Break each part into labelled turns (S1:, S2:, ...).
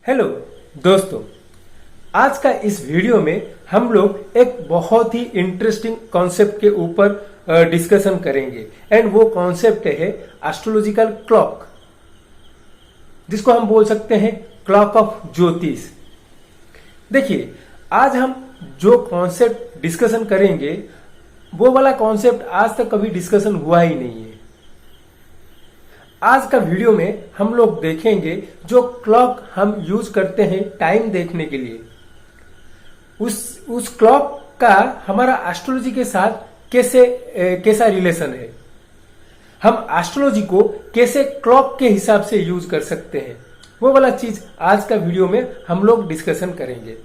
S1: Hello दोस्तों, आज का इस वीडियो में हम लोग एक बहुत ही इंटरेस्टिंग कॉन्सेप्ट के ऊपर डिस्कशन करेंगे एंड वो कॉन्सेप्ट है एस्ट्रोलॉजिकल क्लॉक, जिसको हम बोल सकते हैं क्लॉक ऑफ ज्योतिष। देखिए, आज हम जो कॉन्सेप्ट डिस्कशन करेंगे वो वाला कॉन्सेप्ट आज तक कभी डिस्कशन हुआ ही नहीं है। आज का वीडियो में हम लोग देखेंगे जो क्लॉक हम यूज करते हैं टाइम देखने के लिए, उस क्लॉक का हमारा एस्ट्रोलॉजी के साथ कैसा रिलेशन है, हम एस्ट्रोलॉजी को कैसे क्लॉक के हिसाब से यूज कर सकते हैं, वो वाला चीज आज का वीडियो में हम लोग डिस्कशन करेंगे।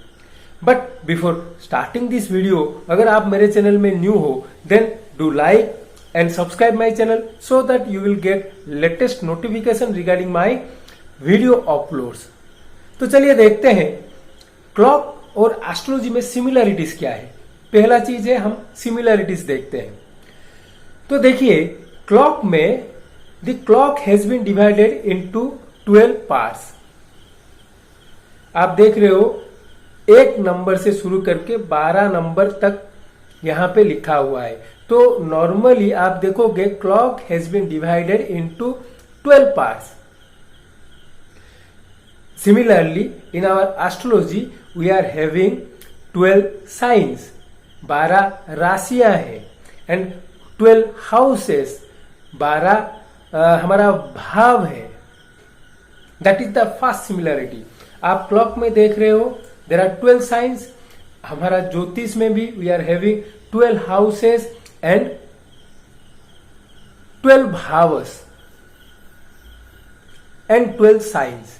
S1: But before starting this video, अगर आप मेरे चैनल में न्यू हो then do like and subscribe my channel so that you will get latest notification regarding my video uploads। तो चलिए देखते हैं क्लॉक और एस्ट्रोलॉजी में सिमिलरिटीज क्या है। पहला चीज है हम सिमिलरिटीज देखते हैं। तो देखिए, क्लॉक में the clock has been divided into 12 parts. आप देख रहे हो, एक नंबर से शुरू करके 12 नंबर तक यहां पे लिखा हुआ है। तो नॉर्मली आप देखोगे clock has been divided into 12 parts. Similarly in our astrology we are having 12 signs, 12 राशियां हैं एंड 12 हाउसेस, 12 हमारा भाव है। That is the first similarity. आप क्लॉक में देख रहे हो देयर आर 12 साइंस। हमारा ज्योतिष में भी we are having 12 houses and 12 भावस एंड 12 साइंस।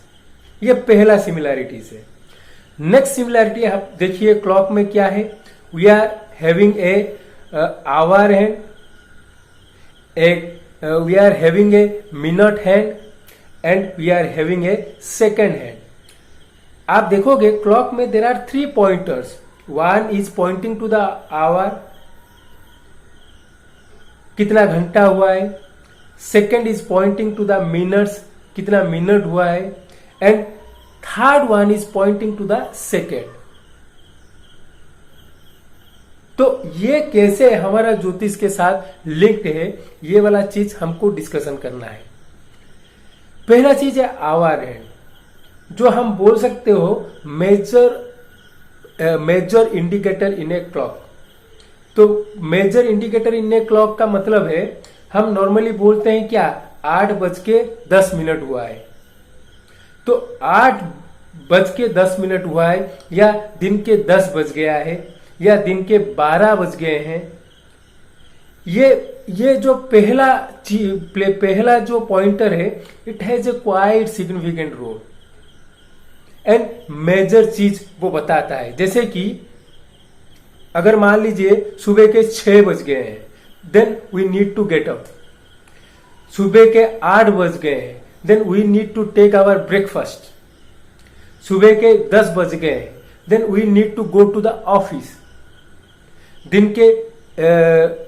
S1: ये पहला सिमिलरिटीज है। नेक्स्ट सिमिलरिटी आप देखिए क्लॉक में क्या है। We are having a hour hand, we are having a minute hand and we are having a second hand. आप देखोगे क्लॉक में there are 3 pointers. One is pointing to the hour, कितना घंटा हुआ है। Second is pointing to the minutes, कितना minute हुआ है। And third one is pointing to the second. तो ये कैसे हमारा ज्योतिष के साथ लिंक्ड है, ये वाला चीज हमको डिस्कशन करना है। पहला चीज है आवर हैंड, जो हम बोल सकते हो major indicator in a clock. तो major indicator in a clock का मतलब है, हम नॉर्मली बोलते हैं क्या 8:10 हुआ है। तो 8:10 हुआ है, या दिन के 10 बज गया है, या दिन के 12 बज गए हैं। ये जो पहला जो पॉइंटर है, it has a quite significant role and major चीज वो बताता है। जैसे कि अगर मान लीजिए सुबह के 6 बज गए हैं, then we need to get up. सुबह के 8 बज गए हैं, then we need to take our breakfast. सुबह के 10 बज गए हैं, then we need to go to the office. दिन के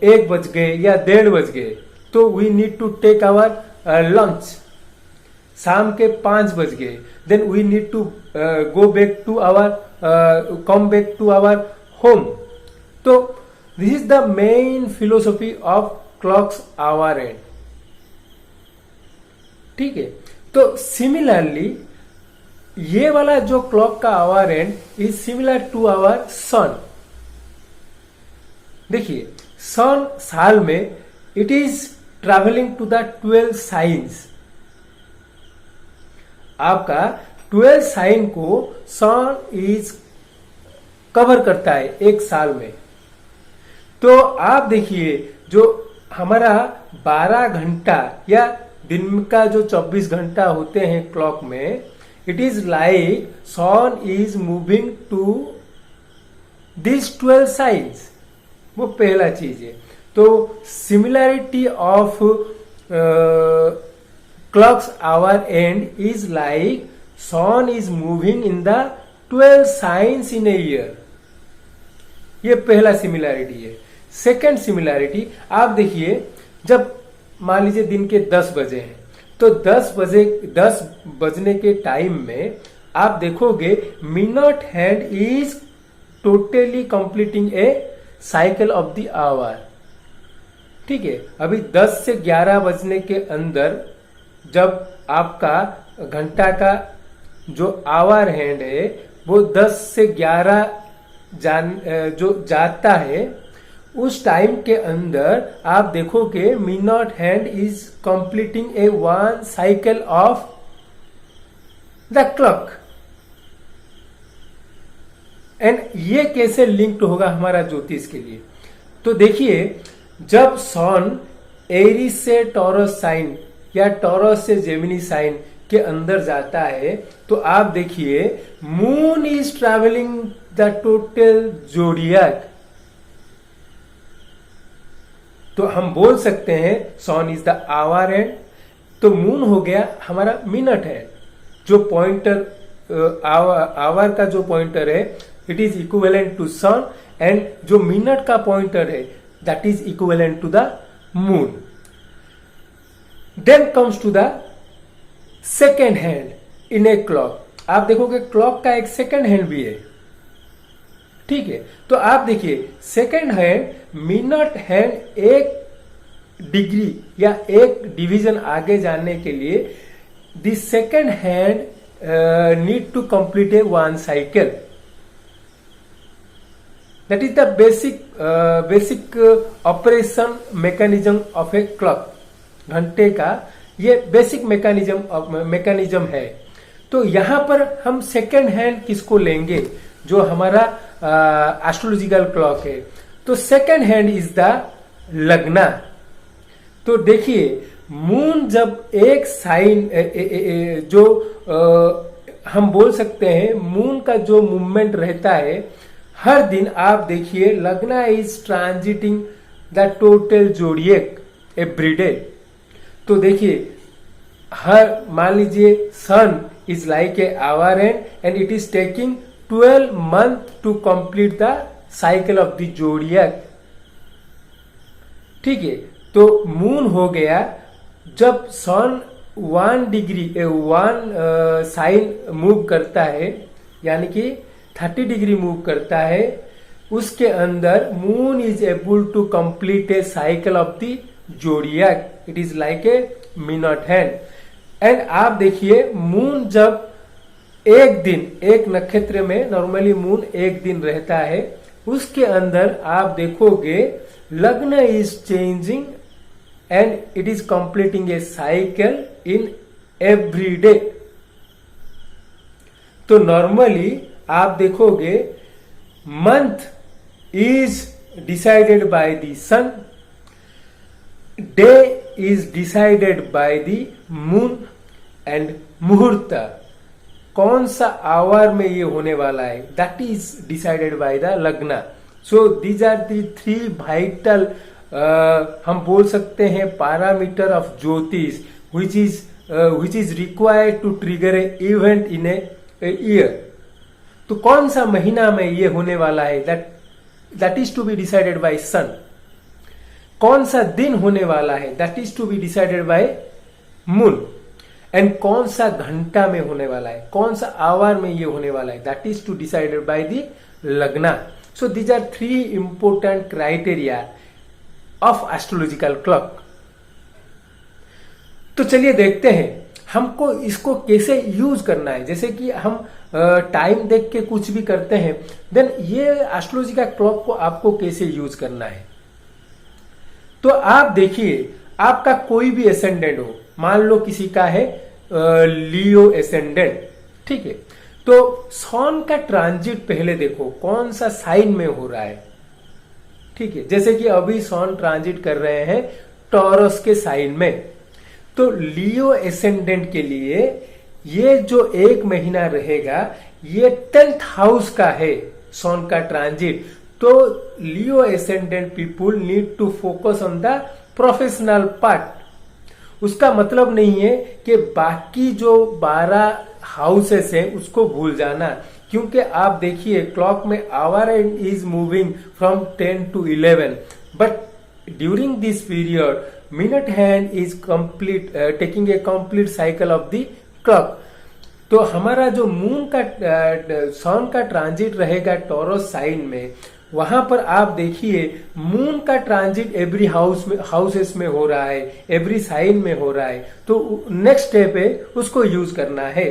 S1: 1 बज गए या 1:30 बज गए, तो we need to take our lunch. शाम के 5 बज गए, then we need to come back to our home. तो this is the main philosophy of clocks hour hand. ठीक है। तो सिमिलरली ये वाला जो क्लॉक का hour hand is similar to our sun. देखिए, सन साल में it is travelling to the 12 signs. आपका 12 साइन को सन इज कवर करता है एक साल में। तो आप देखिए, जो हमारा 12 घंटा या दिन का जो 24 घंटा होते हैं क्लॉक में, it is like sun is moving to this 12 signs. वो पहला चीज है। तो similarity of clocks hour end is like sun is moving in the 12 signs in a year। ये पहला सिमिलरिटी है। सेकेंड सिमिलरिटी आप देखिए, जब मान लीजिए दिन के 10 बजे हैं, तो 10 बजने के टाइम में आप देखोगे minute hand is totally completing a cycle of the hour. ठीक है, अभी 10 से 11 बजने के अंदर जब आपका घंटा का जो आवर हैंड है वो 10 से 11 जो जाता है, उस टाइम के अंदर आप देखोगे minute hand is completing A one cycle of the clock. And ये कैसे लिंक्ड होगा हमारा ज्योतिष के लिए? तो देखिए, जब सन एरीज से टॉरस साइन या टॉरस से जेमिनी साइन के अंदर जाता है, तो आप देखिए moon is travelling the total zodiac. तो हम बोल सकते हैं सन इज द आवर हैंड, तो मून हो गया हमारा मिनट है। जो पॉइंटर आवर का जो पॉइंटर है it is equivalent to sun, and जो मिनट का पॉइंटर है that is equivalent to the moon. Then comes to the second hand in a clock. आप देखोगे क्लॉक का एक सेकेंड हैंड भी है। ठीक है, तो आप देखिए सेकेंड हैंड मिनट हैंड एक डिग्री या एक डिवीजन आगे जाने के लिए the second hand need to complete a one cycle. That is the basic operation mechanism of a clock. घंटे का ये बेसिक मैकेनिज्म है। तो यहां पर हम सेकेंड हैंड किसको लेंगे? जो हमारा एस्ट्रोलॉजिकल क्लॉक है, तो सेकेंड हैंड इज द लग्ना। तो देखिए मून जब एक साइन जो हम बोल सकते हैं मून का जो मूवमेंट रहता है हर दिन, आप देखिए lagna is transiting the total zodiac everyday. तो देखिए हर मान लीजिए sun is like a hour and it is taking 12 months to complete the cycle of the zodiac. ठीक है, तो मून हो गया जब सन 1 डिग्री 1 साइन मूव करता है, यानी कि 30 डिग्री मूव करता है, उसके अंदर moon is able to complete a cycle of the zodiac. It is like a minute hand. And आप देखिए मून जब एक दिन, एक नक्षत्र में नॉर्मली मून एक दिन रहता है, उसके अंदर आप देखोगे lagna is changing and it is completing a cycle in every day. तो नॉर्मली आप देखोगे month is decided by the sun, day is decided by the moon, and मुहूर्त कौन सा आवर में ये होने वाला है that is decided by the lagna. So these are the 3 vital हम बोल सकते हैं पैरामीटर ऑफ ज्योतिष which is required to trigger a event in a year। तो कौन सा महीना में ये होने वाला है that is to be decided by sun। कौन सा दिन होने वाला है that is to be decided by moon। And कौन सा घंटा में होने वाला है, कौन सा आवर में ये होने वाला है that is to decided by the lagna. So these are 3 important criteria of astrological clock. तो चलिए देखते हैं हमको इसको कैसे यूज करना है। जैसे कि हम टाइम देख के कुछ भी करते हैं, देन ये एस्ट्रोलॉजी का क्लॉक को आपको कैसे यूज करना है। तो आप देखिए आपका कोई भी एसेंडेंट हो, मान लो किसी का है लियो एसेंडेंट, ठीक है, तो सन का ट्रांजिट पहले देखो कौन सा साइन में हो रहा है। ठीक है, जैसे कि अभी सन ट्रांजिट कर रहे हैं टॉरस के साइन में, तो लियो एसेंडेंट के लिए ये जो 1 महीना रहेगा ये 10th हाउस का है सन का ट्रांजिट। तो Leo ascendant people need to focus on the professional part. उसका मतलब नहीं है कि बाकी जो 12 हाउसेस हैं उसको भूल जाना, क्योंकि आप देखिए क्लॉक में our is moving from 10 to 11, but during this period minute hand is complete taking a complete cycle of the clock. तो हमारा जो मून का सन का ट्रांजिट रहेगा टॉरस साइन में, वहां पर आप देखिए मून का ट्रांजिट एवरी हाउसेस में हो रहा है, एवरी साइन में हो रहा है। तो नेक्स्ट स्टेप है उसको यूज करना है।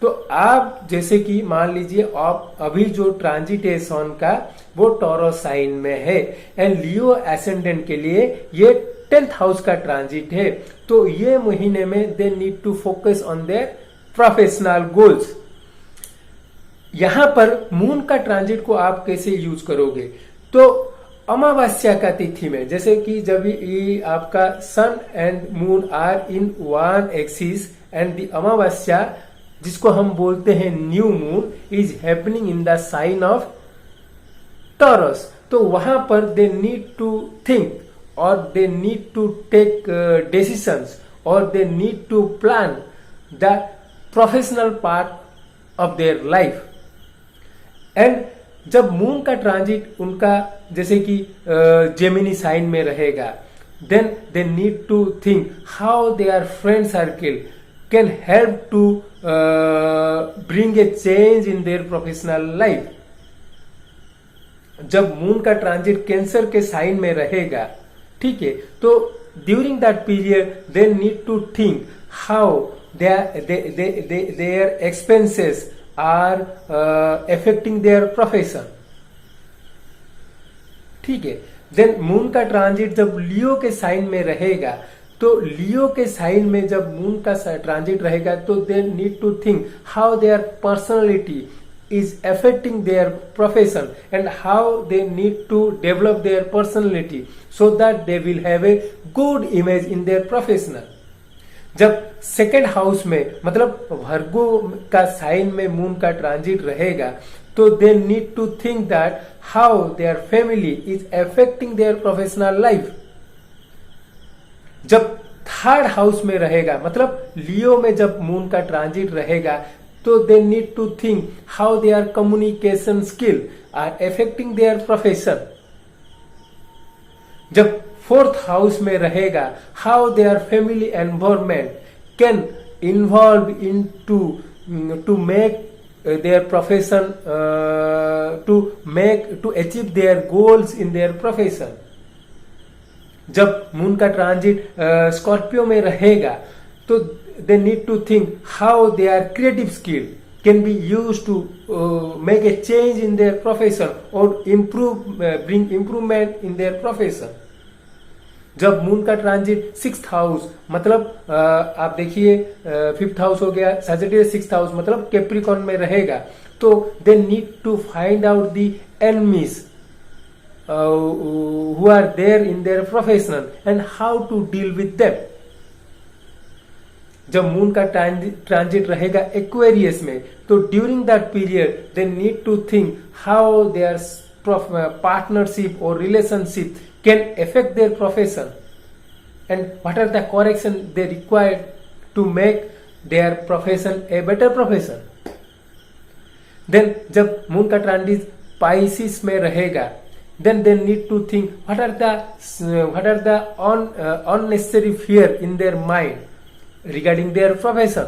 S1: तो आप जैसे कि मान लीजिए आप अभी जो ट्रांजिट है सन का वो टॉरस साइन में है एंड लियो एसेंडेंट के लिए ये 10th हाउस का ट्रांजिट है। तो ये महीने में they need to focus on their professional goals. यहां पर मून का ट्रांजिट को आप कैसे यूज करोगे? तो अमावस्या का तिथि में, जैसे कि जब ये आपका sun and moon are in one axis and the अमावस्या जिसको हम बोलते हैं new moon is happening in the sign of Taurus, तो वहां पर दे नीड टू थिंक और they need to take decisions और they need to plan the professional part of their life. And जब मून का ट्रांजिट उनका जैसे कि जेमिनी साइन में रहेगा, then they need to think how there friend circle can help to bring a change in their professional life. जब moon का transit cancer के साइन में रहेगा, ठीक है, तो during that period they need to think how their expenses are affecting their profession, ठीक है। देन मून का ट्रांजिट जब लियो के साइन में रहेगा, तो लियो के साइन में जब मून का ट्रांजिट रहेगा तो they need to think how their personality is affecting their profession and how they need to develop their personality so that they will have a good image in their professional। जब second house में मतलब वर्गो का sign में moon का transit रहेगा तो they need to think that how their family is affecting their professional life. जब third house में रहेगा मतलब लियो में जब मून का ट्रांजिट रहेगा तो they need to think how their communication skill are affecting their profession. जब फोर्थ हाउस में रहेगा how their family environment can involve in to make their profession to achieve their goals in their profession. जब moon का transit Scorpio में रहेगा तो they need to think how their creative skill can be used to make a change in their profession or bring improvement in their profession। जब moon का transit 6th house मतलब आप देखिए 5th house हो गया, सैजिटेरियस 6th हाउस मतलब Capricorn में रहेगा, तो they need to find out the enemies who are there in their profession and how to deal with them। जब मून का ट्रांजिट रहेगा एक्वेरियस में तो during that period they need to think how their partnership और relationship can affect their profession and what are the correction they required to make their profession a better profession. Then जब moon का transit Pisces में रहेगा then they need to think what are the unnecessary fear in their mind regarding their profession।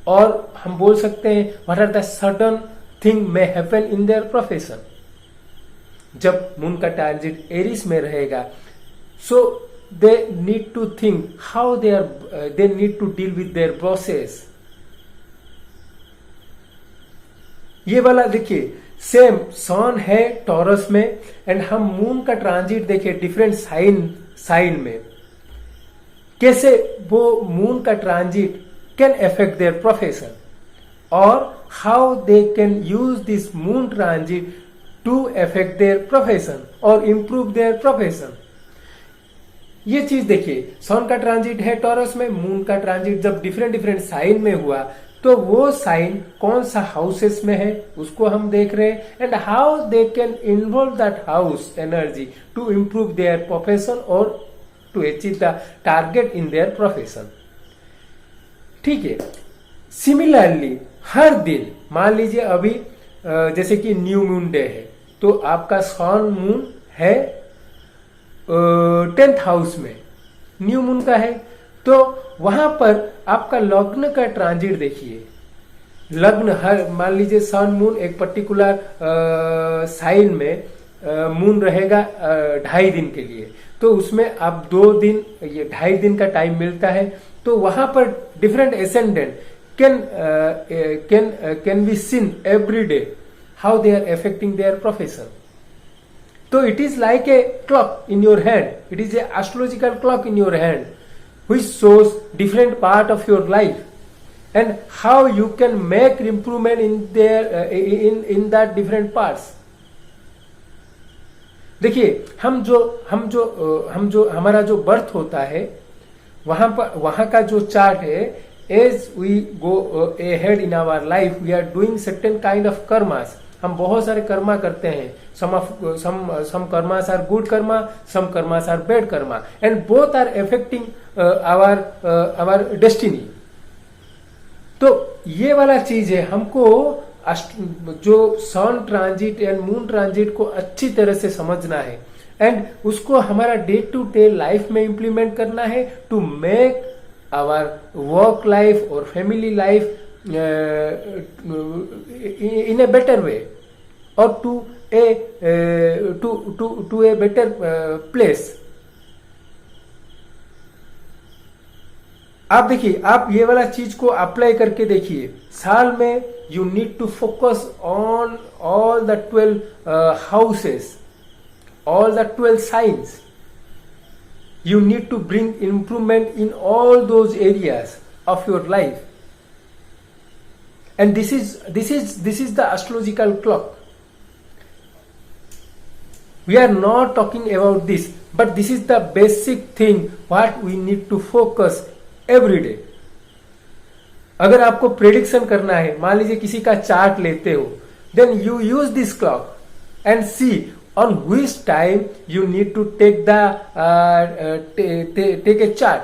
S1: और हम बोल सकते हैं what are the certain thing may happen in their profession। जब मून का ट्रांजिट एरिस में रहेगा so they need to think how they need to deal with their bosses। ये वाला देखिए सेम सन है टॉरस में एंड हम मून का ट्रांजिट देखिए डिफरेंट साइन में, कैसे वो मून का transit can affect their profession और how they can use this moon transit to affect their profession और इम्प्रूव देयर प्रोफेशन। ये चीज देखिए सन का ट्रांजिट है टॉरस में, मून का ट्रांजिट जब डिफरेंट साइन में हुआ तो वो साइन कौन सा हाउसेस में है उसको हम देख रहे हैं and how they can involve that house energy to improve their profession और to achieve the target in their profession. ठीक है, सिमिलरली हर दिन मान लीजिए अभी जैसे कि न्यू मून डे है तो आपका सन मून है 10th हाउस में, न्यू मून का है, तो वहां पर आपका लग्न का ट्रांजिट देखिए लग्न हर मान लीजिए सन मून एक पर्टिकुलर साइन में मून रहेगा 2.5 दिन के लिए, तो उसमें आप 2 दिन ये 2.5 दिन का टाइम मिलता है, तो वहां पर different ascendant can be seen every day how they are affecting their profession. तो it is like a clock in your hand, it is a astrological clock in your hand which shows different part of your life and how you can make improvement in their in that different parts. देखिए हम जो हमारा जो birth होता है वहां का जो चार्ट है, as we go ahead in our life we are doing certain kind of karmas. हम बहुत सारे कर्मा करते हैं. some karmas are good karma, some karmas are bad karma, and both are affecting our destiny. तो ये वाला चीज है, हमको जो sun transit and moon transit को अच्छी तरह से समझना है एंड उसको हमारा डे टू डे लाइफ में इंप्लीमेंट करना है to make our work life और family life in a better way or to a better place. आप देखिए, आप ये वाला चीज को अप्लाई करके देखिए. साल में you need to focus on all the 12 houses, all the 12 signs. You need to bring improvement in all those areas of your life. And this is the astrological clock. We are not talking about this, but this is the basic thing what we need to focus every day. अगर आपको prediction करना है, मान लीजिए किसी का chart लेते हो, then you use this clock and see on which time you need to take a chart.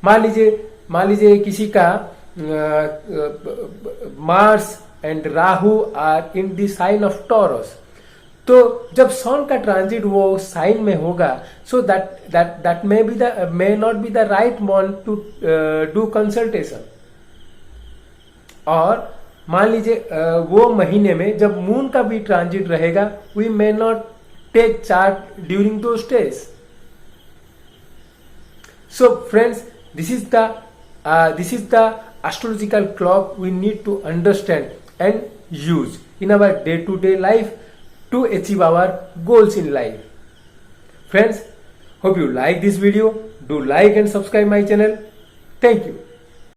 S1: मान लीजिए किसी का Mars and Rahu are in the sign of Taurus, तो जब सन का ट्रांजिट वो साइन में होगा, so that may not be the right month to do consultation. और मान लीजिए वो महीने में जब मून का भी ट्रांजिट रहेगा, we may not take chart during those days. So friends, this is the astrological clock we need to understand and use in our day-to-day life to achieve our goals in life. Friends, hope you like this video. Do like and subscribe my channel. Thank you.